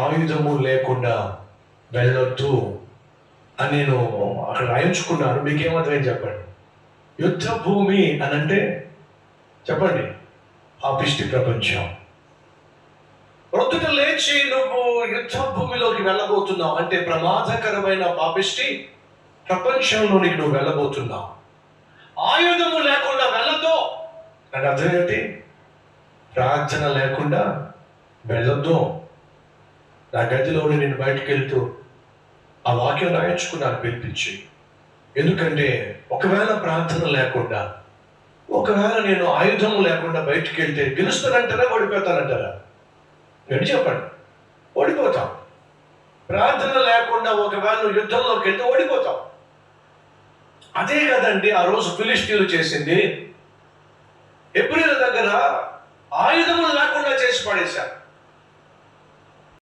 ఆయుధము లేకుండా వెళ్ళొద్దు అని నేను అక్కడ రాయించుకున్నాను. మీకేమర్థమైంది చెప్పండి. యుద్ధ భూమి అని అంటే చెప్పండి, పాపిష్టి ప్రపంచం. ప్రొద్దుట లేచి నువ్వు యుద్ధ భూమిలోకి వెళ్ళబోతున్నావు అంటే ప్రమాదకరమైన పాపిష్టి ప్రపంచంలోనికి నువ్వు వెళ్ళబోతున్నావు. ఆయుధము లేకుండా వెళ్ళొద్దు అంటే అర్థం ఏంటి? ప్రార్థన లేకుండా వెళ్ళొద్దు. నా గదిలోనే నేను బయటకు వెళ్తూ ఆ వాక్యం రాయించుకున్నాను పిలిపించి. ఎందుకంటే ఒకవేళ ప్రార్థన లేకుండా, ఒకవేళ నేను ఆయుధం లేకుండా బయటకు వెళ్తే గెలుస్తానంటారా ఓడిపోతానంటారా? గడి చెప్పండి. ఓడిపోతాం. ప్రార్థన లేకుండా ఒకవేళ నువ్వు యుద్ధంలోకి వెళ్తే ఓడిపోతాం. అదే కదండి ఆ రోజు ఫిలిష్తీయులు చేసింది. హెబ్రీయుల దగ్గర ఆయుధములు లేకుండా చేసి పడేశారు.